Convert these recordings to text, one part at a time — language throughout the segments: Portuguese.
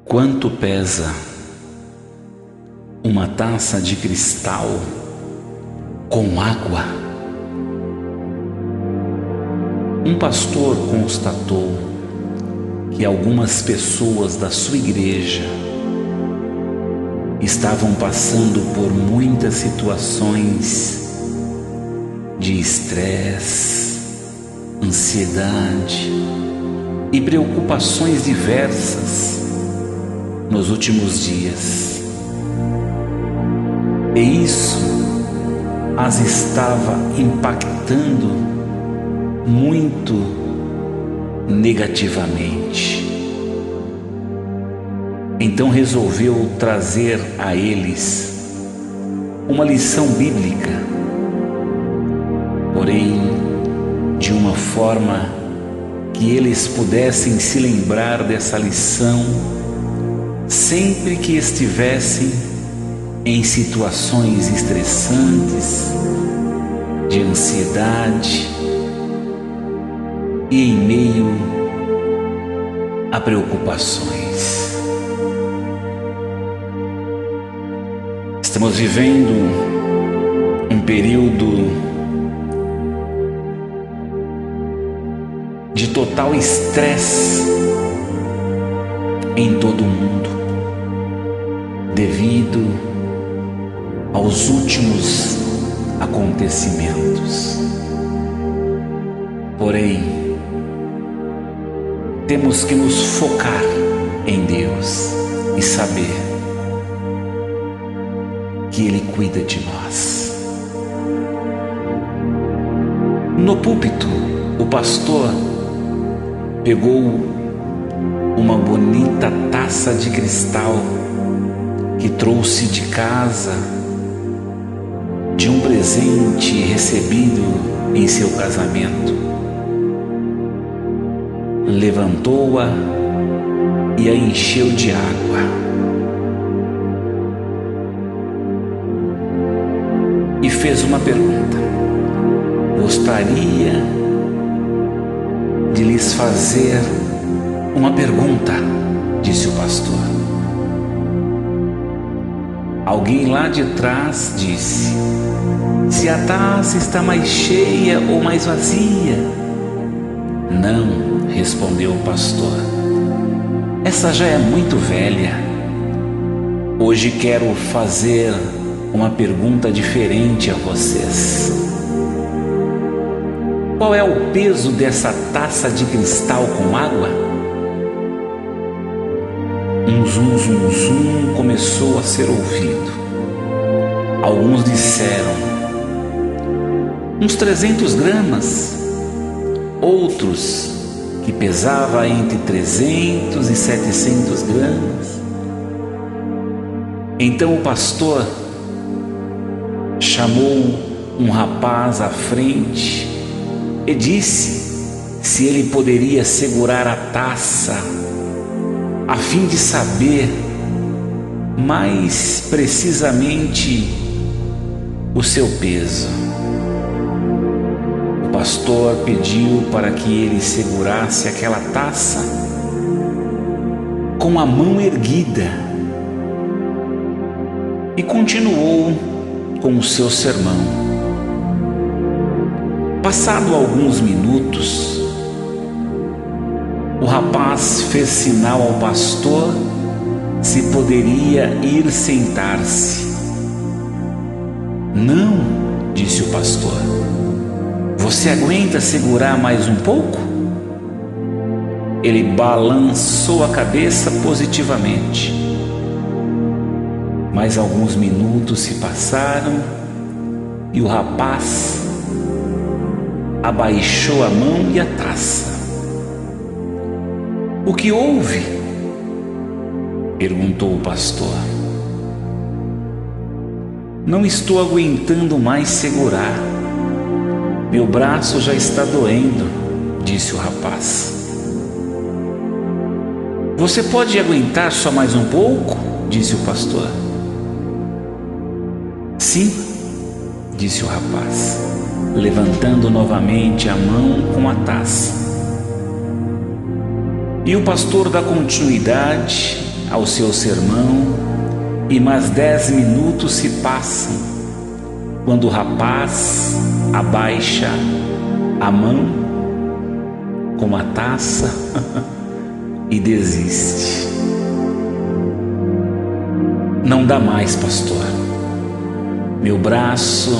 Quanto pesa uma taça de cristal com água? Um pastor constatou que algumas pessoas da sua igreja estavam passando por muitas situações de estresse, ansiedade e preocupações diversas nos últimos dias. E isso as estava impactando muito negativamente. Então resolveu trazer a eles uma lição bíblica, porém de uma forma que eles pudessem se lembrar dessa lição sempre que estivessem em situações estressantes, de ansiedade e em meio a preocupações. Estamos vivendo um período de total estresse em todo o mundo, devido aos últimos acontecimentos. Porém, temos que nos focar em Deus e saber que Ele cuida de nós. No púlpito, o pastor pegou uma bonita taça de cristal que trouxe de casa, de um presente recebido em seu casamento. Levantou-a e a encheu de água. E fez uma pergunta: gostaria de lhes fazer uma pergunta, disse o pastor. Alguém lá de trás disse: se a taça está mais cheia ou mais vazia? Não, respondeu o pastor, essa já é muito velha. Hoje quero fazer uma pergunta diferente a vocês. Qual é o peso dessa taça de cristal com água? Um zum, zum, zum começou a ser ouvido. Alguns disseram uns 300 gramas, outros que pesava entre 300 e 700 gramas. Então o pastor chamou um rapaz à frente e disse se ele poderia segurar a taça a fim de saber mais precisamente o seu peso. O pastor pediu para que ele segurasse aquela taça com a mão erguida e continuou com o seu sermão. Passado alguns minutos, o rapaz fez sinal ao pastor se poderia ir sentar-se. Não, disse o pastor. Você aguenta segurar mais um pouco? Ele balançou a cabeça positivamente. Mas alguns minutos se passaram e o rapaz abaixou a mão e a taça. O que houve? Perguntou o pastor. Não estou aguentando mais segurar. Meu braço já está doendo, disse o rapaz. Você pode aguentar só mais um pouco? Disse o pastor. Sim, disse o rapaz, levantando novamente a mão com a taça. E o pastor dá continuidade ao seu sermão e mais 10 minutos se passam quando o rapaz abaixa a mão com a taça e desiste. Não dá mais, pastor. Meu braço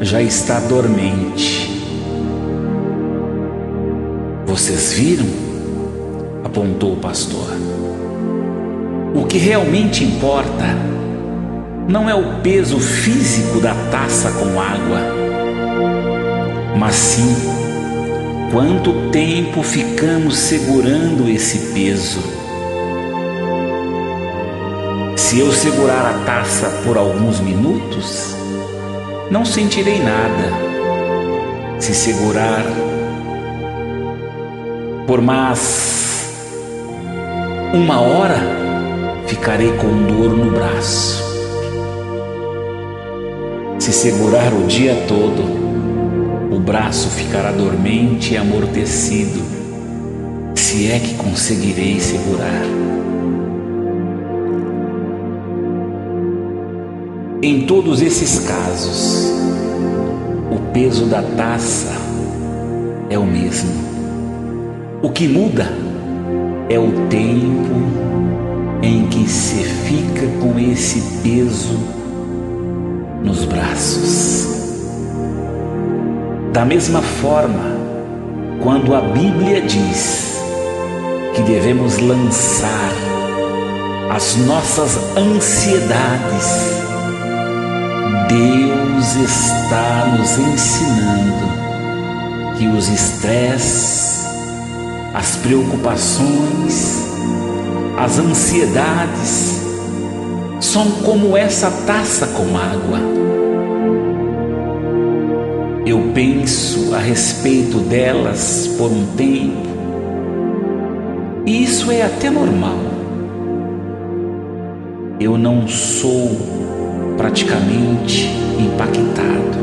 já está dormente. Vocês viram? Apontou o pastor. O que realmente importa não é o peso físico da taça com água, mas sim quanto tempo ficamos segurando esse peso. Se eu segurar a taça por alguns minutos, não sentirei nada. Se segurar por mais 1 hora, ficarei com dor no braço. Se segurar o dia todo, o braço ficará dormente e amortecido, se é que conseguirei segurar. Em todos esses casos, o peso da taça é o mesmo. O que muda é o tempo em que se fica com esse peso nos braços. Da mesma forma, quando a Bíblia diz que devemos lançar as nossas ansiedades, Deus está nos ensinando que os estresses, as preocupações, as ansiedades são como essa taça com água. Eu penso a respeito delas por um tempo, e isso é até normal. Eu não sou praticamente impactado.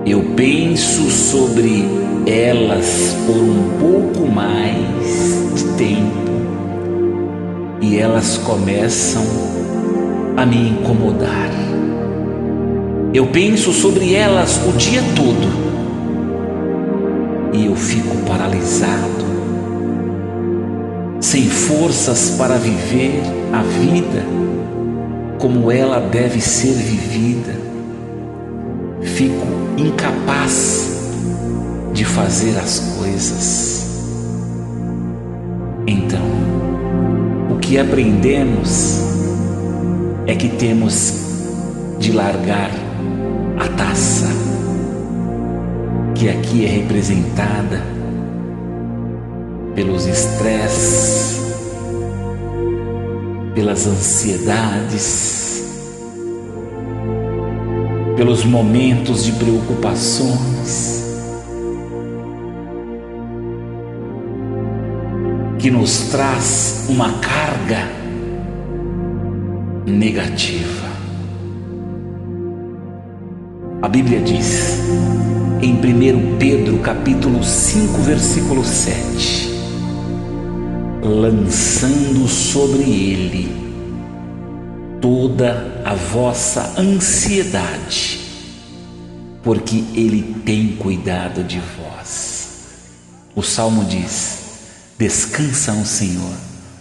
Eu penso sobre elas por um pouco mais de tempo e elas começam a me incomodar. Eu penso sobre elas o dia todo e eu fico paralisado, sem forças para viver a vida como ela deve ser vivida. Fico incapaz de fazer as coisas. Então, o que aprendemos é que temos de largar a taça, que aqui é representada pelos estresses, pelas ansiedades, pelos momentos de preocupações que nos traz uma carga negativa. A Bíblia diz em 1 Pedro capítulo 5 versículo 7: lançando sobre ele toda a vossa ansiedade, porque ele tem cuidado de vós. O Salmo diz: descansa no Senhor,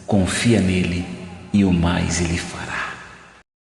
confia nele e o mais ele fará.